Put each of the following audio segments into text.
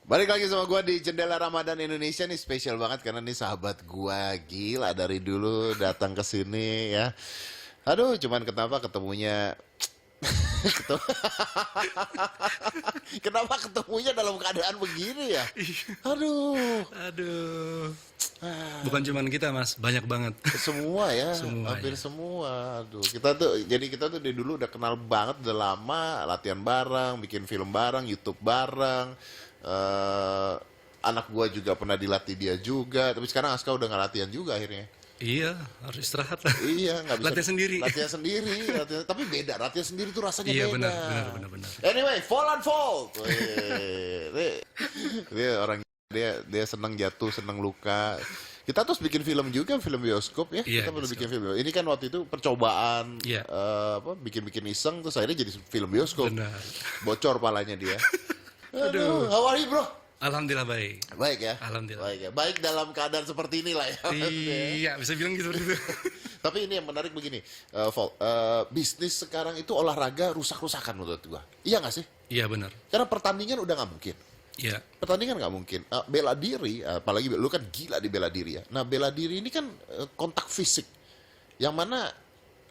Balik lagi sama gua di Jendela Ramadan Indonesia nih, spesial banget karena nih sahabat gua gila dari dulu datang ke sini ya. Aduh, cuman kenapa ketemunya ketemu- kenapa ketemunya dalam keadaan begini ya? Aduh, Aduh, bukan cuman kita mas, banyak banget. semua ya, Semua hampir ya. semua. Aduh, kita tuh dari dulu udah kenal banget, udah lama, latihan bareng, bikin film bareng, YouTube bareng. eh Anak gua juga pernah dilatih dia juga, tapi sekarang Aska udah nggak latihan juga akhirnya. Iya, harus istirahat lah. Iya, nggak bisa Latihan sendiri. latihan sendiri, tapi beda. Latihan sendiri tuh rasanya Iya beda. benar, benar, benar, benar. Anyway, fall and fall. Wih, dia orang dia senang jatuh, senang luka. Kita terus bikin film juga, film bioskop ya. Iya, Kita perlu bikin bioskop. film. Ini kan waktu itu percobaan Iya, bikin-bikin iseng terus akhirnya jadi film bioskop. benar. Bocor palanya dia. Aduh, Aduh, how are you, bro? alhamdulillah baik. Baik ya. Alhamdulillah. Baik ya. Baik dalam keadaan seperti inilah ya. Iya, bisa bilang gitu seperti itu. Tapi ini yang menarik begini, Vol, bisnis sekarang itu olahraga rusak-rusakan menurut gua. Iya nggak sih? Iya benar. Karena pertandingan udah nggak mungkin. Iya, Pertandingan nggak mungkin. Bela diri, apalagi lu kan gila di bela diri ya. Nah bela diri ini kan kontak fisik, yang mana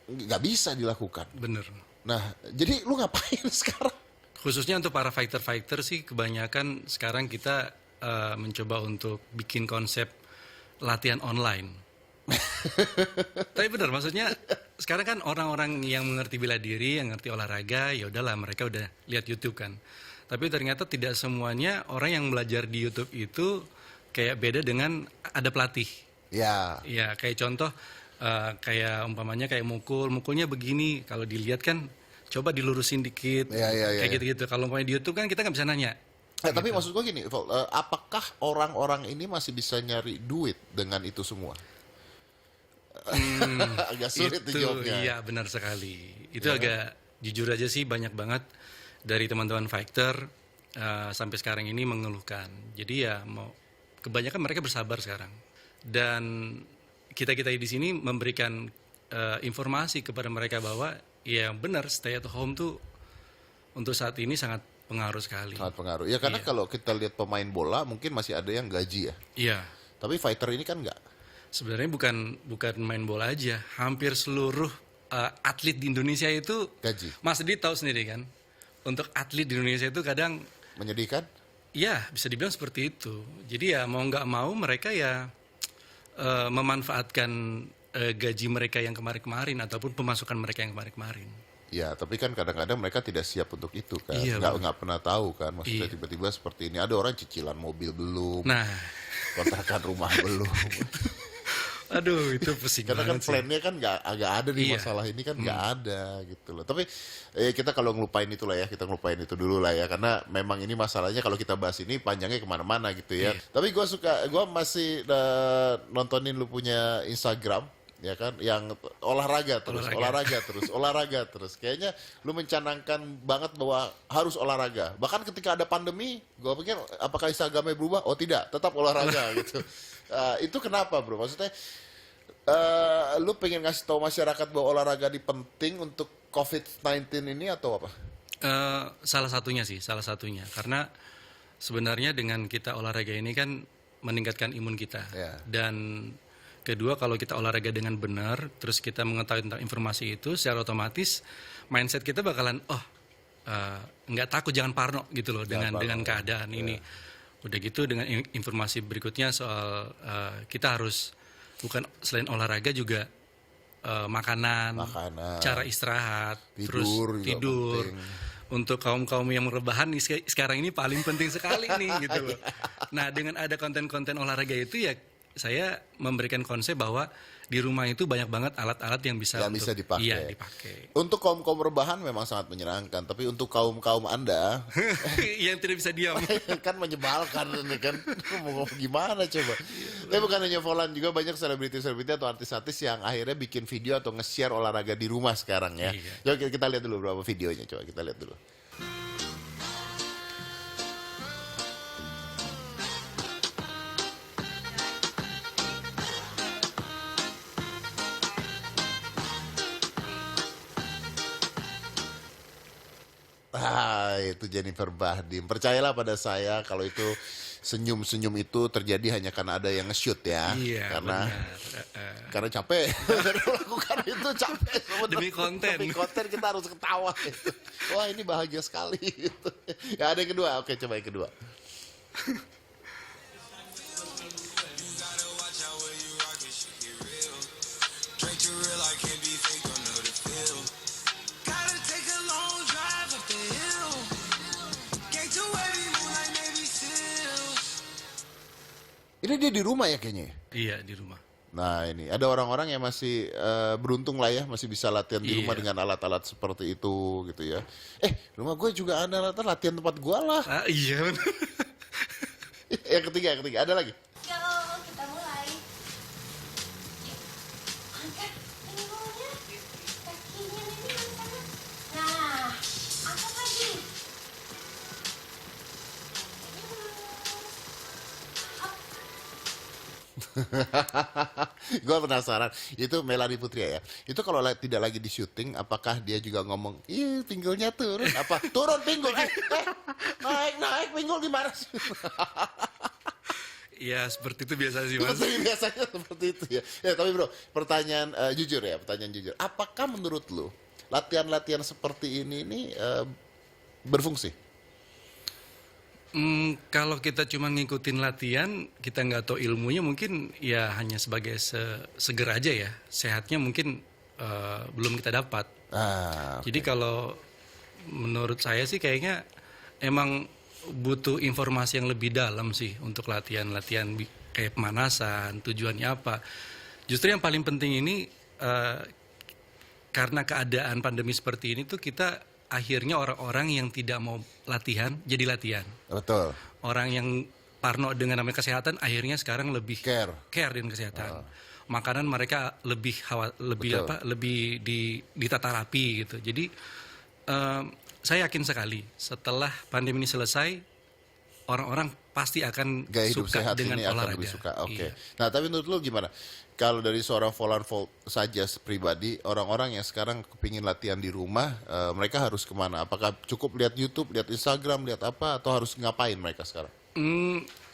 nggak bisa dilakukan. benar. Nah jadi lu ngapain sekarang? Khususnya untuk para fighter-fighter sih, kebanyakan sekarang kita mencoba untuk bikin konsep latihan online. Tapi benar, maksudnya sekarang kan orang-orang yang mengerti bela diri, yang ngerti olahraga, ya udahlah mereka udah lihat YouTube kan. Tapi ternyata tidak semuanya orang yang belajar di YouTube itu kayak beda dengan ada pelatih. Ya, Ya kayak contoh kayak umpamanya kayak mukulnya begini, kalau dilihat kan coba dilurusin dikit, ya. kayak gitu-gitu. Kalau umpamanya di YouTube kan kita nggak bisa nanya. Tapi maksud gua gini, Vol, apakah orang-orang ini masih bisa nyari duit dengan itu semua? Agak sulit Itu dijawabnya. iya benar sekali. Itu Ya kan? agak jujur aja sih banyak banget dari teman-teman fighter sampai sekarang ini mengeluhkan. Jadi ya mau kebanyakan mereka bersabar sekarang. Dan kita-kita di sini memberikan informasi kepada mereka bahwa ya benar stay at home tuh untuk saat ini sangat pengaruh sekali. Sangat pengaruh. Ya karena Iya. kalau kita lihat pemain bola mungkin masih ada yang gaji ya. Iya. Tapi fighter ini kan enggak. Sebenarnya bukan main bola aja, hampir seluruh atlet di Indonesia itu Gaji. Mas Didi tahu sendiri kan. Untuk atlet di Indonesia itu kadang Menyedihkan? ya bisa dibilang seperti itu. Jadi ya mau nggak mau mereka ya memanfaatkan gaji mereka yang kemarin-kemarin ataupun pemasukan mereka yang kemarin-kemarin. Ya, tapi kan kadang-kadang mereka tidak siap untuk itu kan. Iya, Nggak benar. nggak pernah tahu kan. Maksudnya Iya. tiba-tiba seperti ini. Ada orang cicilan mobil belum, Nah, kontrakan rumah belum. aduh itu pusing Karena kan banget sih. plannya kan nggak agak ada nih Iya. masalah ini kan nggak ada gitu loh. Tapi kita kalau ngelupain itu lah ya, kita ngelupain itu dulu lah ya. Karena memang ini masalahnya kalau kita bahas ini panjangnya kemana-mana gitu ya. Iya. Tapi gue masih nontonin lu punya Instagram ya kan, yang olahraga terus. Kayaknya lu mencanangkan banget bahwa harus olahraga. Bahkan ketika ada pandemi, gue pikir apakah Instagramnya berubah? Oh tidak, tetap olahraga gitu. Itu kenapa bro? Maksudnya lu pengen ngasih tahu masyarakat bahwa olahraga ini penting untuk COVID-19 ini atau apa? Salah satunya sih, salah satunya. Karena sebenarnya dengan kita olahraga ini kan meningkatkan imun kita. Ya. Dan kedua kalau kita olahraga dengan benar, terus kita mengetahui tentang informasi itu, secara otomatis mindset kita bakalan, nggak takut, jangan parno gitu loh dengan keadaan ini. Udah gitu dengan informasi berikutnya soal kita harus bukan selain olahraga juga makanan, Makanan, cara istirahat, terus tidur juga tidur. penting. Untuk kaum-kaum yang rebahan nih sekarang ini paling penting sekali nih gitu loh. Nah, dengan ada konten-konten olahraga itu ya saya memberikan konsep bahwa di rumah itu banyak banget alat-alat yang bisa Yang bisa dipakai. Iya, dipakai. Untuk kaum-kaum rebahan memang sangat menyenangkan, tapi untuk kaum-kaum Anda Yang tidak bisa diam. kan menyebalkan ini kan. Mau gimana coba? Tapi bukan hanya Volan, juga banyak selebriti-selebriti atau artis-artis yang akhirnya bikin video atau nge-share olahraga di rumah sekarang ya. Iya. Coba kita lihat dulu beberapa videonya, coba kita lihat dulu. Itu Jennifer Bahdim. Percayalah pada saya kalau itu senyum-senyum itu terjadi hanya karena ada yang nge-shoot ya. Iya, Karena benar. karena capek melakukan itu, capek sebenarnya. Demi konten. Demi konten kita harus ketawa gitu. Wah, ini bahagia sekali gitu. Ya, ada yang kedua. Oke, coba yang kedua. Drink too real, I can't be fake, don't know the feel. Gotta take a long drive up the hill. Get too heavy, moonlight Navy SEALs. Ini dia di rumah ya kayaknya. Iya, di rumah. Nah, ini ada orang-orang yang masih beruntung lah ya, masih bisa latihan di rumah Iya. dengan alat-alat seperti itu gitu ya. Rumah gue juga ada alat latihan tempat gue lah. Iya benar. Yang ketiga, ada lagi. Yo, kita mulai. Yuk, angkat ini bawahnya. Kakinya ini ke sana. Nah, angkat lagi. Hop. Gue penasaran, itu Melanie Putria ya. Itu kalau tidak lagi di syuting, apakah dia juga ngomong, ih pinggulnya turun, apa turun pinggul, naik pinggul gimana sih? Ya seperti itu biasa sih Mas. Biasanya seperti itu ya. Ya tapi bro, pertanyaan jujur ya, pertanyaan jujur. Apakah menurut lu latihan-latihan seperti ini berfungsi? Kalau kita cuma ngikutin latihan, kita nggak tahu ilmunya, mungkin ya hanya sebagai seger aja ya. Sehatnya mungkin belum kita dapat. Jadi kalau menurut saya sih kayaknya emang butuh informasi yang lebih dalam sih untuk latihan-latihan kayak pemanasan, tujuannya apa. Justru yang paling penting ini karena keadaan pandemi seperti ini tuh kita akhirnya orang-orang yang tidak mau latihan jadi latihan. Betul. Orang yang parno dengan namanya kesehatan akhirnya sekarang lebih Care dengan kesehatan. Makanan mereka lebih Betul. lebih ditata rapi gitu. Jadi saya yakin sekali setelah pandemi ini selesai orang-orang pasti akan gaya hidup suka sehat dengan ini akan olahraga. lebih suka. Oke. Iya. Nah, tapi menurut lu gimana? Kalau dari seorang Volan Volt saja pribadi, orang-orang yang sekarang kepingin latihan di rumah, mereka harus kemana? Apakah cukup lihat YouTube, lihat Instagram, lihat apa, atau harus ngapain mereka sekarang?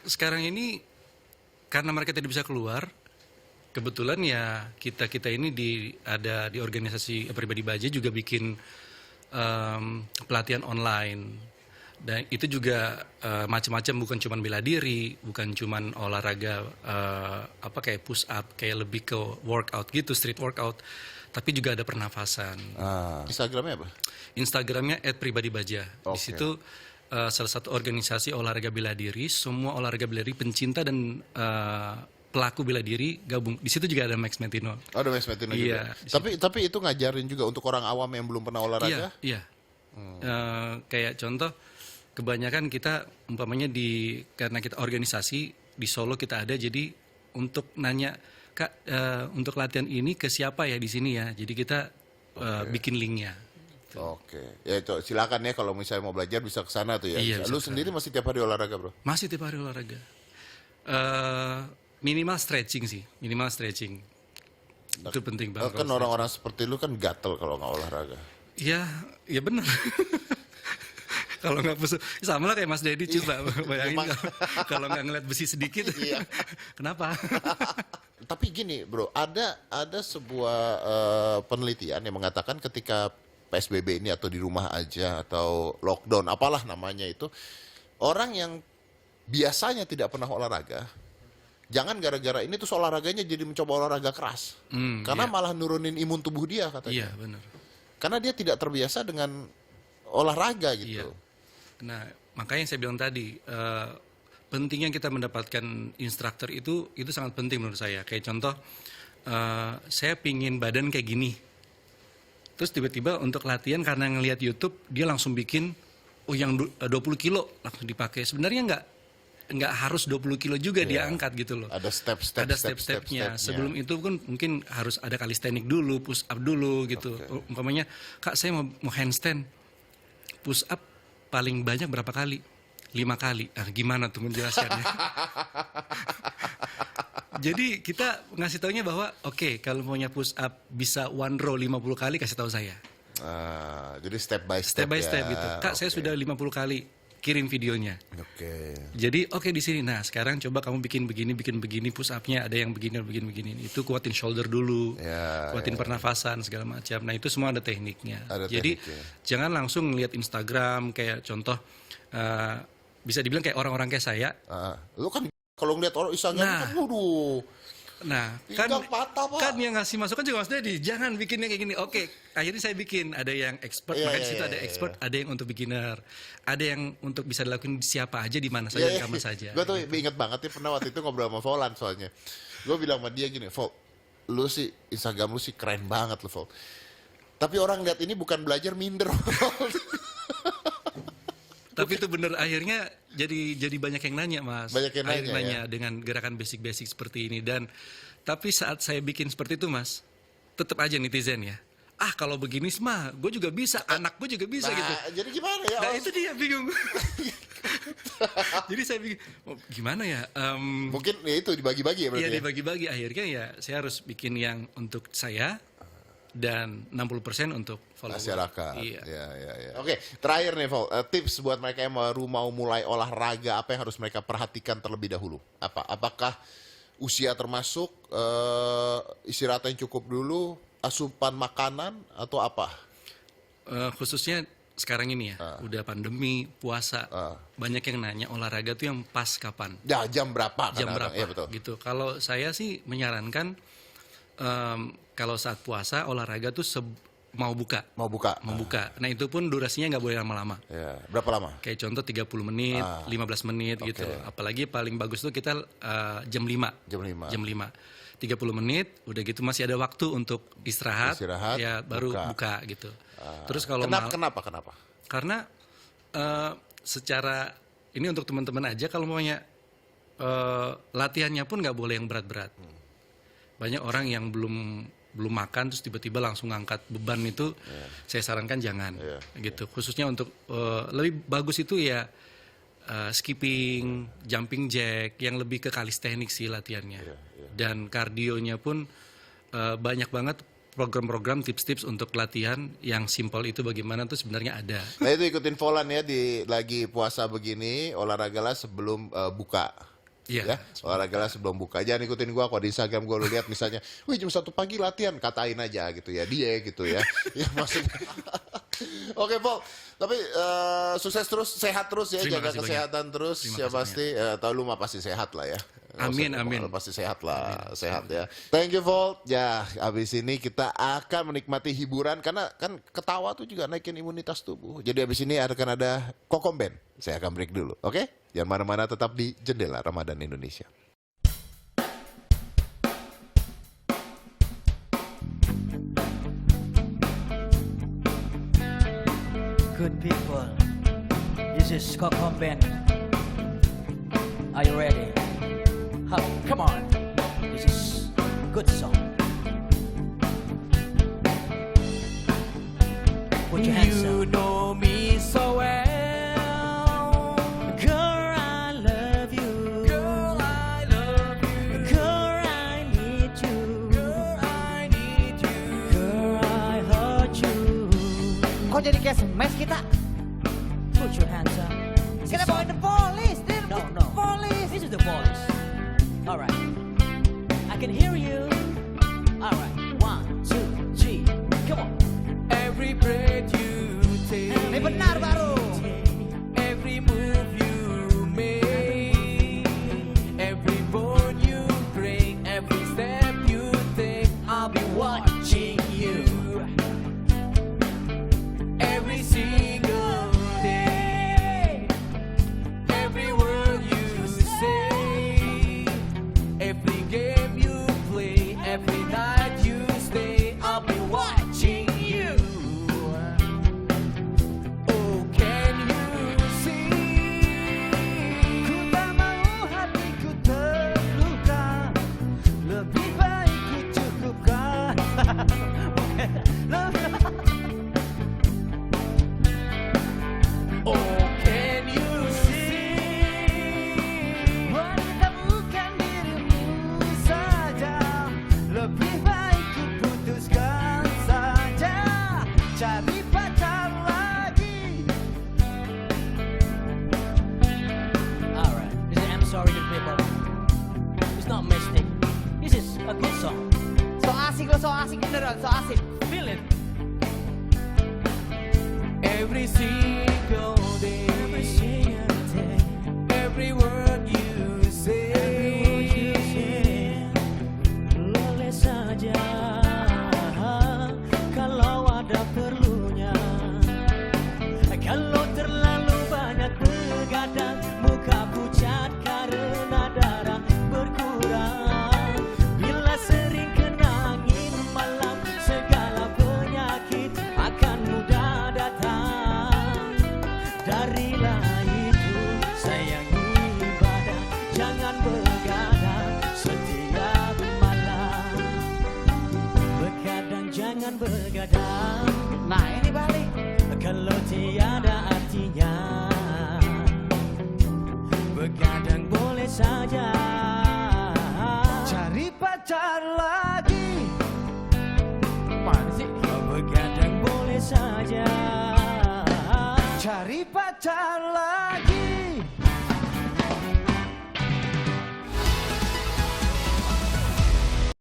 Sekarang ini karena mereka tidak bisa keluar, kebetulan ya kita ini ada di organisasi Pribadi Baja juga bikin pelatihan online. Dan itu juga macam-macam, bukan cuma bela diri, bukan cuma olahraga kayak push up, kayak lebih ke workout gitu, street workout, tapi juga ada pernafasan. Instagramnya apa? Instagramnya @pribadibaja. Di Oke. situ salah satu organisasi olahraga bela diri, semua olahraga bela diri, pencinta dan pelaku bela diri gabung. Di situ juga ada Max Mentino. Ada Mas Metino Iya, juga. Tapi itu ngajarin juga untuk orang awam yang belum pernah olahraga? Iya. Kayak contoh, kebanyakan kita umpamanya karena kita organisasi di Solo kita ada, jadi untuk nanya Kak, untuk latihan ini ke siapa ya di sini ya, jadi kita bikin linknya. Oke. Ya itu silakan ya kalau misalnya mau belajar bisa ke sana tuh ya. Iya, bisa Lu ke sana. sendiri masih tiap hari olahraga, Bro? Masih tiap hari olahraga. Minimal stretching sih, minimal stretching. Itu penting banget. Kan orang-orang seperti lu kan gatel kalau nggak olahraga. Ya benar. Kalau nggak push sama lah kayak Mas Dedi, coba bayangin kalau nggak ngeliat besi sedikit. Iya. Kenapa? Tapi gini, Bro, ada sebuah penelitian yang mengatakan ketika PSBB ini atau di rumah aja atau lockdown apalah namanya itu, orang yang biasanya tidak pernah olahraga, jangan gara-gara ini terus olahraganya jadi mencoba olahraga keras. Karena malah nurunin imun tubuh dia katanya. Iya benar. Karena dia tidak terbiasa dengan olahraga gitu. Iya. Nah, makanya saya bilang tadi, pentingnya kita mendapatkan instruktur itu sangat penting menurut saya. Kayak contoh, saya pingin badan kayak gini. Terus tiba-tiba untuk latihan karena ngelihat YouTube, dia langsung bikin, yang 20 kilo langsung dipakai. Sebenarnya nggak harus 20 kilo juga dia angkat gitu loh. Ada step-step. Ada step-stepnya. Sebelum itu kan mungkin harus ada kalistenik dulu, push up dulu gitu. Umpamanya, Kak saya mau handstand, push up paling banyak berapa kali? 5 kali. Gimana tuh menjelaskannya? Jadi kita ngasih taunya bahwa oke, kalau maunya push up bisa one row 50 kali, kasih tahu saya. Jadi step by step, Step by step ya. gitu. Kak, saya sudah 50 kali kirim videonya. Oke. Jadi oke di sini. Nah, sekarang coba kamu bikin begini, push up-nya ada yang begini. Itu kuatin shoulder dulu. Ya, kuatin pernafasan segala macam. Nah, itu semua ada tekniknya. Ada Jadi tekniknya. jangan langsung lihat Instagram kayak contoh bisa dibilang kayak orang-orang kayak saya. Lu kan kalau ngeliat orang Instagram Nah. kan, waduh, Nah, kan pinggang patah, Pak. kan yang ngasih masukan juga maksudnya jangan bikinnya kayak gini. Oke, akhirnya saya bikin. Ada yang expert, Iya, makanya di iya, situ iya, ada iya. expert, ada yang untuk beginner, ada yang untuk bisa dilakukan siapa aja, di mana saja, di kamar saja. Gue tuh inget banget ya pernah waktu itu ngobrol sama Volan soalnya. Gue bilang sama dia gini, Vol, lu sih Instagram lu sih keren banget lu, Vol. Tapi orang lihat ini bukan belajar, minder. Tapi itu bener, akhirnya jadi banyak yang nanya, Mas. Banyak yang Akhirnya nanya, ya? dengan gerakan basic-basic seperti ini. Dan tapi saat saya bikin seperti itu, Mas, tetap aja netizen ya. Ah, kalau begini mah gue juga bisa, anak gue juga bisa gitu. Jadi gimana ya? Nah, itu dia bingung. Jadi saya bingung, oh, gimana ya? Mungkin ya itu dibagi-bagi ya berarti. Iya, ya? dibagi-bagi. Akhirnya ya saya harus bikin yang untuk saya dan 60% untuk follower. Masyarakat. Iya. Ya. Oke, terakhir nih, Vol. Tips buat mereka yang baru mau mulai olahraga, apa yang harus mereka perhatikan terlebih dahulu? Apakah usia termasuk, istirahat yang cukup dulu, asupan makanan, atau apa? Khususnya sekarang ini ya, udah pandemi, puasa, banyak yang nanya olahraga tuh yang pas kapan? Ya, jam berapa? Jam kadang-kadang. berapa? Iya, betul. Gitu. Kalau saya sih menyarankan kalau saat puasa olahraga tuh mau buka. Mau buka? Mau buka. Nah, itu pun durasinya nggak boleh lama-lama. Ya. Berapa lama? Kayak contoh 30 menit, 15 menit gitu. Apalagi paling bagus tuh kita jam 5. Jam 5. Jam 5. 30 menit, udah gitu masih ada waktu untuk istirahat ya baru buka gitu. Terus kalau Kenapa? karena secara ini untuk teman-teman aja, kalau maunya latihannya pun nggak boleh yang berat-berat. Banyak orang yang belum makan terus tiba-tiba langsung ngangkat beban itu, saya sarankan jangan gitu. Khususnya untuk lebih bagus itu ya skipping, jumping jack, yang lebih ke calisthenics sih latihannya. Dan kardionya pun banyak banget program-program, tips-tips untuk latihan yang simpel itu bagaimana tuh sebenarnya ada. Nah itu ikutin Volan ya, di lagi puasa begini, olahragalah sebelum buka. Iya. Ya, olahragalah sebelum buka. Jangan ikutin gua kalau di Instagram gua lu lihat misalnya, wih jam 1 pagi latihan, katain aja gitu ya, dia gitu ya. Ya maksudnya. Oke, Vol. Tapi sukses terus, sehat terus ya, Terima jaga kasih kesehatan terus. Terima Ya kasih pasti, tahu lu mah pasti sehat lah ya. Amin, amin. Pasti sehat lah, sehat ya. Thank you, Vol. Ya, abis ini kita akan menikmati hiburan karena kan ketawa tuh juga naikin imunitas tubuh. Jadi abis ini akan ada Kokom Band. Saya akan break dulu, oke? Jangan mana-mana, tetap di Jendela Ramadan Indonesia. Good people, this is Kokom Band. Are you ready? Come on, this is a good song. Put your hands up. You know me so well. Girl, I love you. Girl, I love you. Girl, I need you. Girl, I need you. Girl, I hurt you. Kok jadi kayak semes kita? Put your hands up. Kita bawa the police. No. Police. This is the police. All right. I can hear you. All right. 1, 2, 3. Come on. Every breath you take. Ini benar baru. Every move you make. Every bone you break. Every step you take. I'll be watching you. Every single day. Every word you say. Every game you play. Every night you stay. I'll be watching you. Oh, can every single day, every word you say, boleh saja kalau ada perlunya. Kalau terlalu banyak begadang, muka pucat karena darah berkurang. Bila sering kena angin malam, segala penyakit akan mudah datang. Darilah itu sayangi ibadah, jangan begadang setiap malam. Begadang jangan begadang. Nah ini balik. Kalau tiada artinya, begadang boleh saja. Cari pacar lagi. Mana sih? Begadang boleh saja. Cari pacar lagi.